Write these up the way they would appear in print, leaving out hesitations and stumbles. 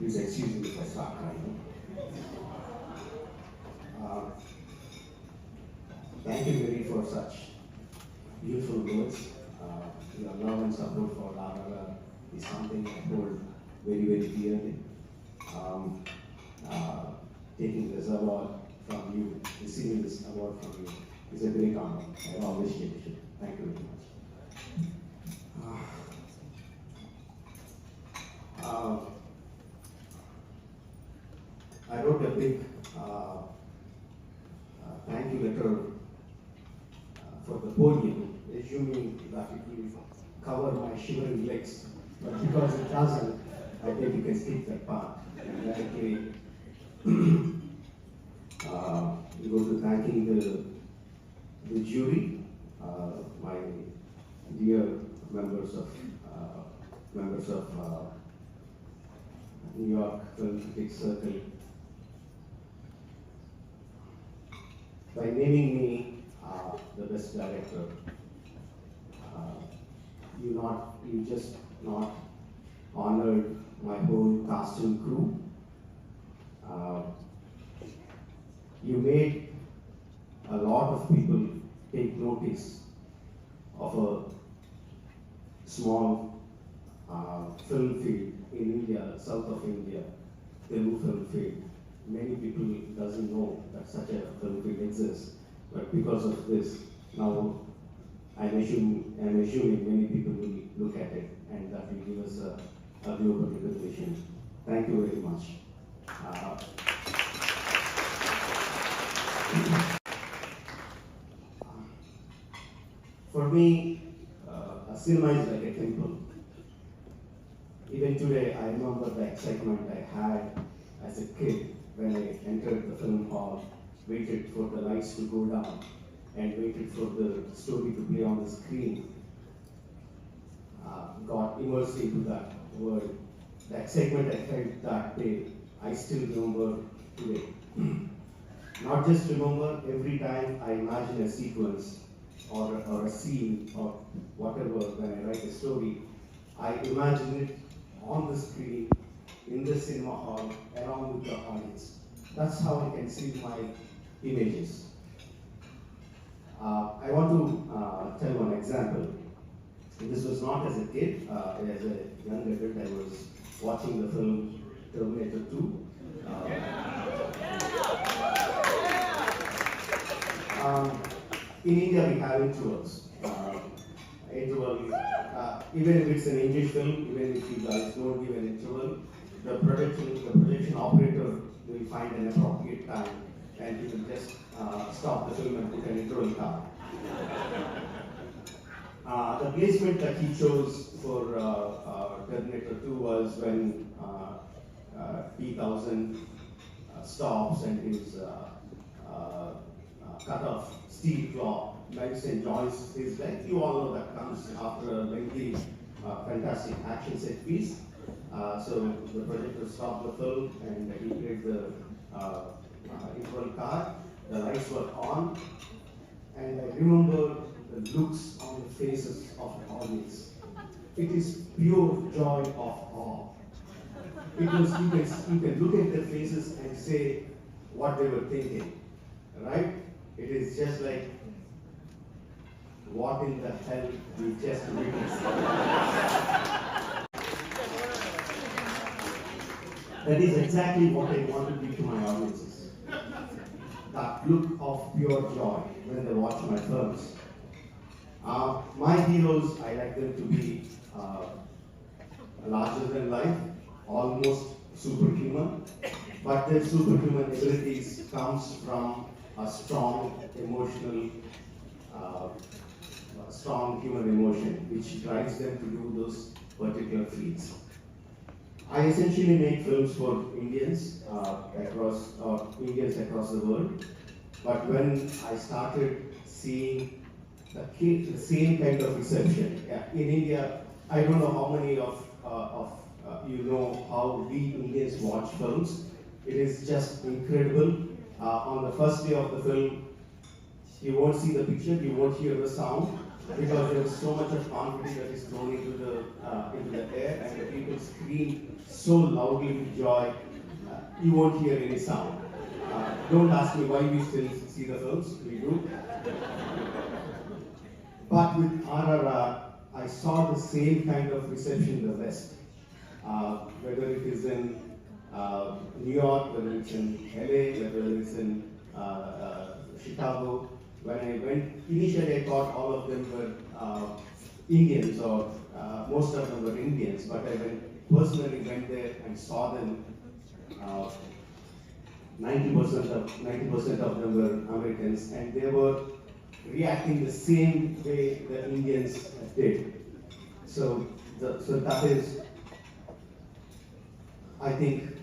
Please excuse me if I start crying. Thank you, Mary, for such beautiful words. Your love and support for RRR is something I hold very, very dearly. Taking this award from you, receiving this award from you, is a great honor. I always cherish it. Thank you very much. I wrote a big thank you letter for the podium, assuming that it will cover my shivering legs. But because it doesn't, I think you can skip that part. And directly we go to thanking the jury, my dear members of New York Film Critics Circle. By naming me the best director, you just not honored my whole cast and crew. You made a lot of people take notice of a small film field in India, south of India, Telugu film field. Many people doesn't know that such a film field exists, but because of this, now I'm assuming many people will look at it, and that will give us a global recognition. Thank you very much. For me, a cinema is like a temple. Even today, I remember the excitement I had as a kid when I entered the film hall, waited for the lights to go down, and waited for the story to play on the screen. Got immersed into that world. The excitement I felt that day, I still remember today. Not just remember, every time I imagine a sequence or a scene or whatever, when I write a story, I imagine it on the screen, in the cinema hall, along with the audience. That's how I can see my images. I want to tell one example. This was not as a kid, as a young adult. I was watching the film Terminator 2. In India, we have intervals. Even if it's an English film, even if you guys don't give an interval, the projection operator will find an appropriate time, and he will just stop the film and put an interval card. The placement that he chose for Terminator 2 was when T-1000 stops and his cut-off steel claw likes and enjoys his leg. You all know that comes after a lengthy, fantastic action set piece. So the projector stopped the film and he played the interval card. The lights were on, and I remember the looks on the faces of the audience. It is pure joy of awe. Because you can look at their faces and say what they were thinking, right? It is just like, what in the hell we just witnessed. That is exactly what I want to give to my audiences. That look of pure joy when they watch my films. My heroes, I like them to be larger than life, almost superhuman, but their superhuman abilities comes from a strong emotional, strong human emotion, which drives them to do those particular feats. I essentially make films for Indians Indians across the world. But when I started seeing the same kind of reception in India, I don't know how many of you know how we Indians watch films. It is just incredible. On the first day of the film, you won't see the picture, you won't hear the sound. because there is so much of confidence that is thrown into the air, and the people scream so loudly with joy, you won't hear any sound. Don't ask me why we still see the films, we do. But with RRR, I saw the same kind of reception in the West. Whether it is in New York, whether it's in LA, whether it's in Chicago. When I went, initially I thought all of them were Indians, or most of them were Indians, but I personally went there and saw them. 90% of them were Americans, and they were reacting the same way the Indians did. So that is, I think,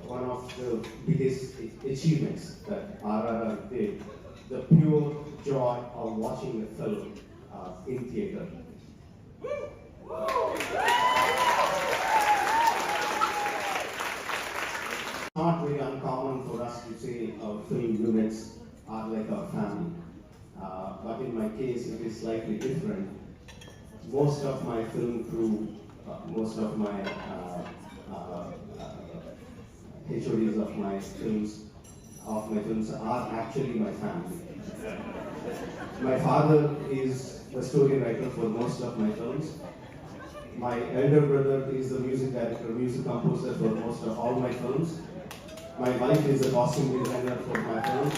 one of the biggest achievements that RRR did, the pure joy of watching a film in theater. Not very uncommon for us to say our film units are like our family. But in my case, it is slightly different. Most of my film crew, most of my HODs of my films are actually my family. My father is the story writer for most of my films. My elder brother is the music director, music composer for most of all my films. My wife is a costume designer for my films.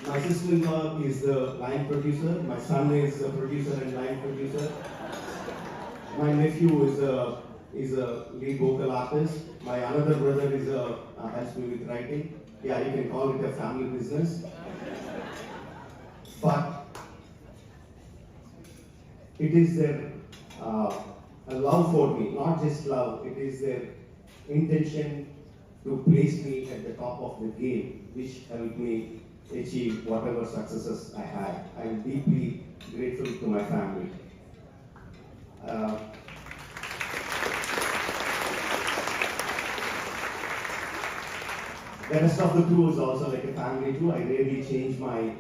My sister-in-law is the line producer. My son is the producer and line producer. My nephew is a lead vocal artist. My another brother helps me with writing. Yeah, you can call it a family business. But it is their a love for me, not just love. It is their intention to place me at the top of the game, which helped me achieve whatever successes I had. I am deeply grateful to my family. The rest of the crew is also like a family too. I rarely change my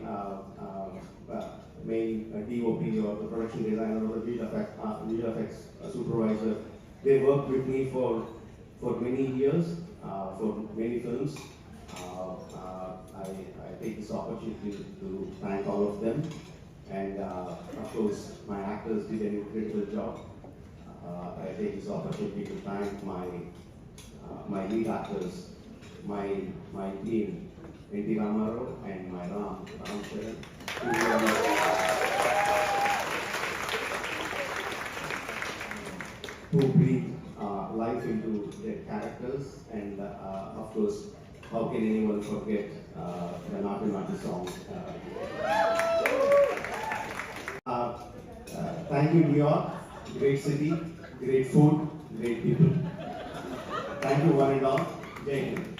main DOP or the production designer or the VFX supervisor. They worked with me for many years, for many films. I take this opportunity to thank all of them. And of course, my actors did an incredible job. I take this opportunity to thank my lead actors, my team, NTR and my Charan, who breathe life into their characters. And of course, how can anyone forget the Natu song? Thank you, New York. Great city, great food, great people. Thank you, one and all. Jai Hind.